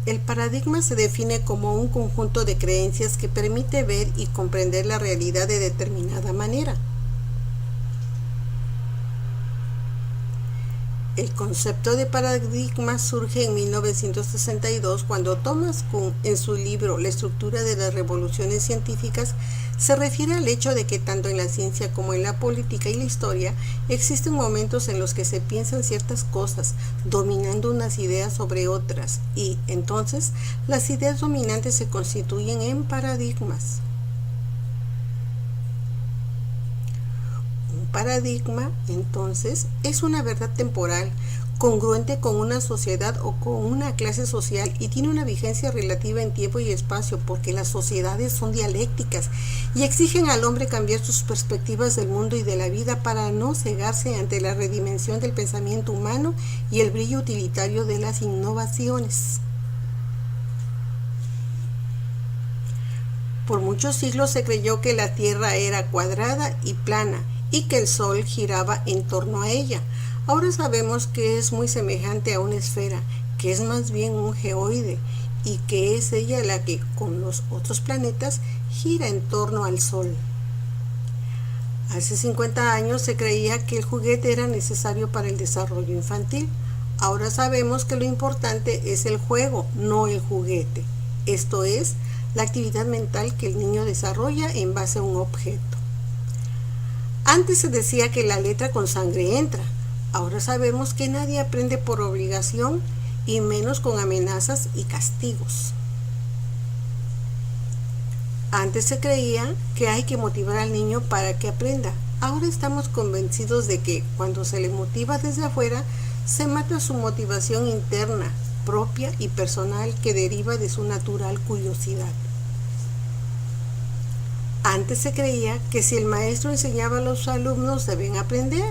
El paradigma se define como un conjunto de creencias que permite ver y comprender la realidad de determinada manera. El concepto de paradigma surge en 1962 cuando Thomas Kuhn, en su libro La estructura de las revoluciones científicas, se refiere al hecho de que tanto en la ciencia como en la política y la historia existen momentos en los que se piensan ciertas cosas, dominando unas ideas sobre otras, y entonces las ideas dominantes se constituyen en paradigmas. Paradigma, entonces, es una verdad temporal, congruente con una sociedad o con una clase social y tiene una vigencia relativa en tiempo y espacio porque las sociedades son dialécticas y exigen al hombre cambiar sus perspectivas del mundo y de la vida para no cegarse ante la redimensión del pensamiento humano y el brillo utilitario de las innovaciones. Por muchos siglos se creyó que la Tierra era cuadrada y plana y que el Sol giraba en torno a ella. Ahora sabemos que es muy semejante a una esfera, que es más bien un geoide y que es ella la que, con los otros planetas, gira en torno al Sol. Hace 50 años se creía que el juguete era necesario para el desarrollo infantil. Ahora sabemos que lo importante es el juego, no el juguete. Esto es, la actividad mental que el niño desarrolla en base a un objeto. Antes se decía que la letra con sangre entra. Ahora sabemos que nadie aprende por obligación y menos con amenazas y castigos. Antes se creía que hay que motivar al niño para que aprenda. Ahora estamos convencidos de que cuando se le motiva desde afuera, se mata su motivación interna, propia y personal que deriva de su natural curiosidad. Antes se creía que si el maestro enseñaba a los alumnos deben aprender.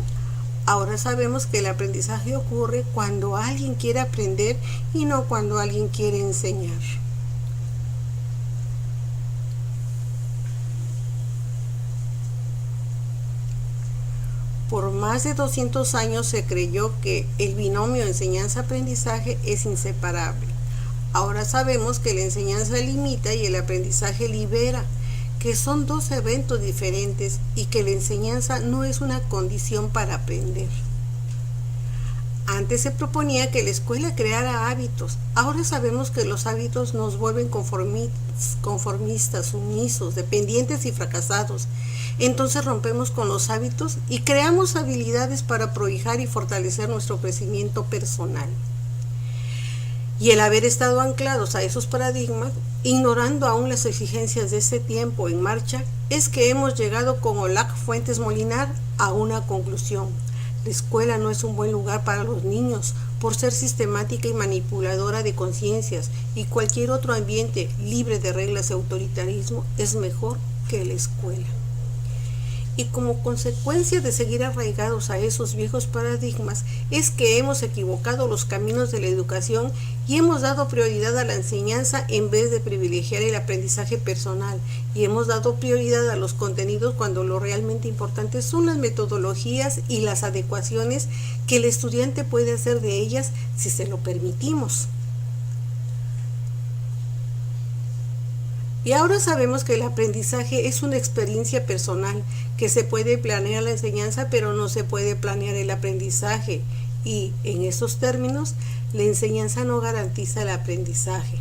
Ahora sabemos que el aprendizaje ocurre cuando alguien quiere aprender y no cuando alguien quiere enseñar. Por más de 200 años se creyó que el binomio enseñanza-aprendizaje es inseparable. Ahora sabemos que la enseñanza limita y el aprendizaje libera, que son dos eventos diferentes y que la enseñanza no es una condición para aprender. Antes se proponía que la escuela creara hábitos. Ahora sabemos que los hábitos nos vuelven conformistas, sumisos, dependientes y fracasados. Entonces rompemos con los hábitos y creamos habilidades para prohijar y fortalecer nuestro crecimiento personal. Y el haber estado anclados a esos paradigmas, ignorando aún las exigencias de ese tiempo en marcha, es que hemos llegado con Olac Fuentes Molinar a una conclusión. La escuela no es un buen lugar para los niños por ser sistemática y manipuladora de conciencias, y cualquier otro ambiente libre de reglas y autoritarismo es mejor que la escuela. Y como consecuencia de seguir arraigados a esos viejos paradigmas es que hemos equivocado los caminos de la educación y hemos dado prioridad a la enseñanza en vez de privilegiar el aprendizaje personal, y hemos dado prioridad a los contenidos cuando lo realmente importante son las metodologías y las adecuaciones que el estudiante puede hacer de ellas si se lo permitimos. Y ahora sabemos que el aprendizaje es una experiencia personal, que se puede planear la enseñanza, pero no se puede planear el aprendizaje. Y en esos términos, la enseñanza no garantiza el aprendizaje.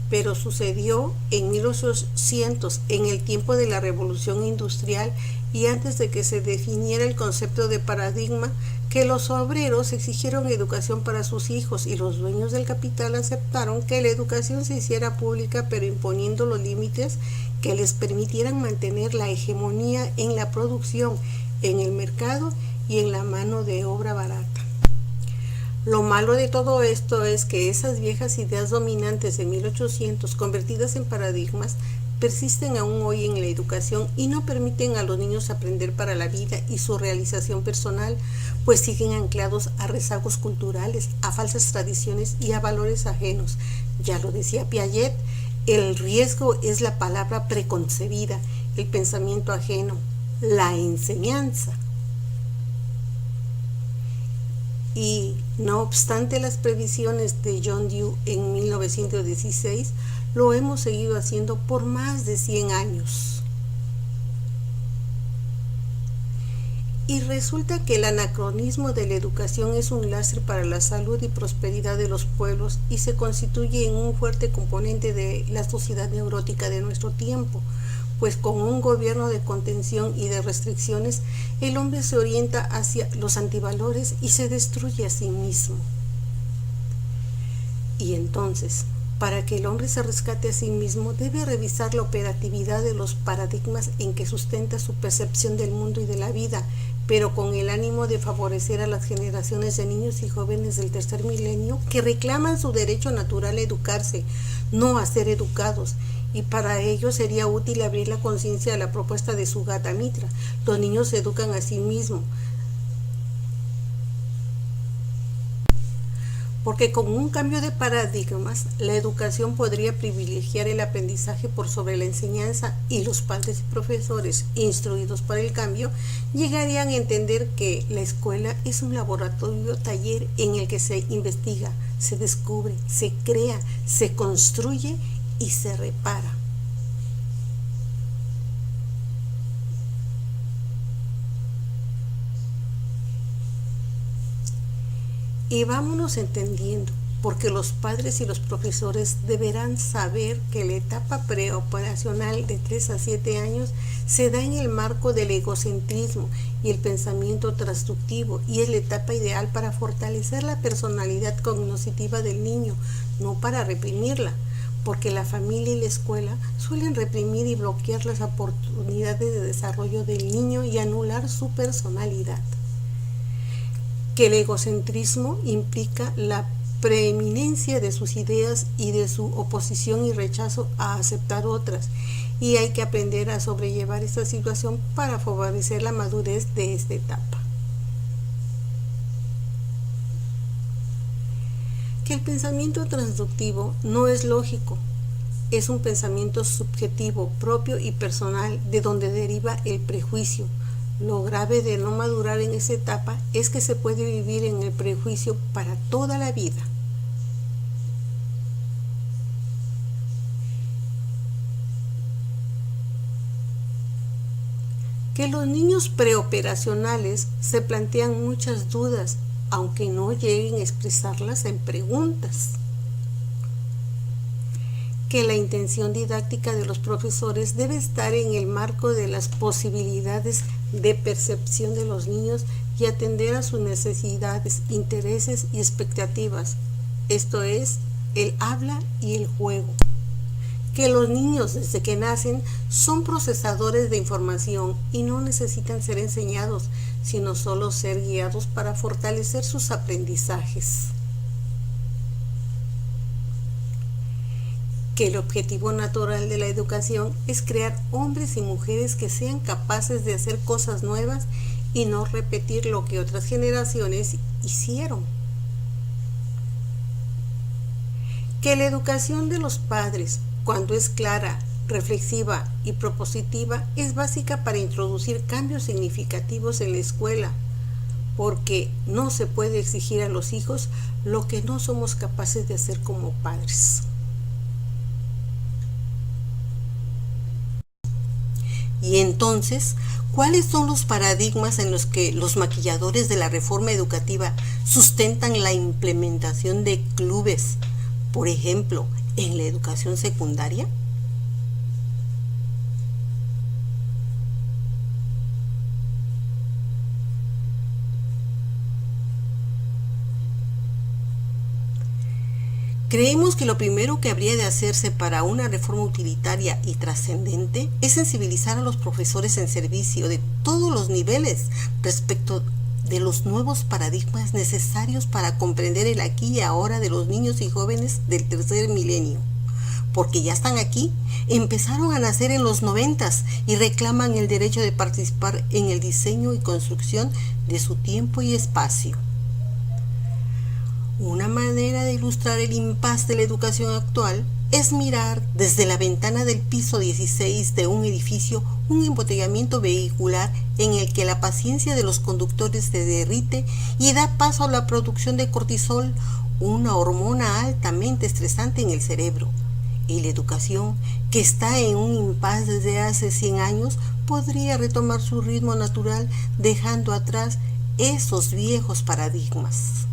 Pero sucedió en 1800, en el tiempo de la Revolución Industrial y antes de que se definiera el concepto de paradigma, que los obreros exigieron educación para sus hijos y los dueños del capital aceptaron que la educación se hiciera pública, pero imponiendo los límites que les permitieran mantener la hegemonía en la producción, en el mercado y en la mano de obra barata. Lo malo de todo esto es que esas viejas ideas dominantes de 1800, convertidas en paradigmas, persisten aún hoy en la educación y no permiten a los niños aprender para la vida y su realización personal, pues siguen anclados a rezagos culturales, a falsas tradiciones y a valores ajenos. Ya lo decía Piaget, el riesgo es la palabra preconcebida, el pensamiento ajeno, la enseñanza. Y no obstante las previsiones de John Dewey en 1916, lo hemos seguido haciendo por más de 100 años. Y resulta que el anacronismo de la educación es un lastre para la salud y prosperidad de los pueblos y se constituye en un fuerte componente de la sociedad neurótica de nuestro tiempo, pues con un gobierno de contención y de restricciones, el hombre se orienta hacia los antivalores y se destruye a sí mismo. Y entonces, para que el hombre se rescate a sí mismo, debe revisar la operatividad de los paradigmas en que sustenta su percepción del mundo y de la vida, pero con el ánimo de favorecer a las generaciones de niños y jóvenes del tercer milenio que reclaman su derecho natural a educarse, no a ser educados. Y para ello sería útil abrir la conciencia a la propuesta de Sugata Mitra. Los niños se educan a sí mismos, porque con un cambio de paradigmas, la educación podría privilegiar el aprendizaje por sobre la enseñanza y los padres y profesores, instruidos para el cambio, llegarían a entender que la escuela es un laboratorio taller en el que se investiga, se descubre, se crea, se construye y se repara. Y vámonos entendiendo, porque los padres y los profesores deberán saber que la etapa preoperacional de 3 a 7 años se da en el marco del egocentrismo y el pensamiento transductivo, y es la etapa ideal para fortalecer la personalidad cognitiva del niño, no para reprimirla, porque la familia y la escuela suelen reprimir y bloquear las oportunidades de desarrollo del niño y anular su personalidad. Que el egocentrismo implica la preeminencia de sus ideas y de su oposición y rechazo a aceptar otras, y hay que aprender a sobrellevar esta situación para favorecer la madurez de esta etapa. Que el pensamiento transductivo no es lógico, es un pensamiento subjetivo, propio y personal, de donde deriva el prejuicio. Lo grave de no madurar en esa etapa es que se puede vivir en el prejuicio para toda la vida. Que los niños preoperacionales se plantean muchas dudas, aunque no lleguen a expresarlas en preguntas. Que la intención didáctica de los profesores debe estar en el marco de las posibilidades de percepción de los niños y atender a sus necesidades, intereses y expectativas, esto es, el habla y el juego. Que los niños desde que nacen son procesadores de información y no necesitan ser enseñados, sino solo ser guiados para fortalecer sus aprendizajes. Que el objetivo natural de la educación es crear hombres y mujeres que sean capaces de hacer cosas nuevas y no repetir lo que otras generaciones hicieron. Que la educación de los padres, cuando es clara, reflexiva y propositiva, es básica para introducir cambios significativos en la escuela, porque no se puede exigir a los hijos lo que no somos capaces de hacer como padres. Y entonces, ¿cuáles son los paradigmas en los que los maquilladores de la reforma educativa sustentan la implementación de clubes, por ejemplo, en la educación secundaria? Creemos que lo primero que habría de hacerse para una reforma utilitaria y trascendente es sensibilizar a los profesores en servicio de todos los niveles respecto de los nuevos paradigmas necesarios para comprender el aquí y ahora de los niños y jóvenes del tercer milenio. Porque ya están aquí, empezaron a nacer en los 90s y reclaman el derecho de participar en el diseño y construcción de su tiempo y espacio. Una manera de ilustrar el impasse de la educación actual es mirar desde la ventana del piso 16 de un edificio un embotellamiento vehicular en el que la paciencia de los conductores se derrite y da paso a la producción de cortisol, una hormona altamente estresante en el cerebro. Y la educación, que está en un impasse desde hace 100 años, podría retomar su ritmo natural dejando atrás esos viejos paradigmas.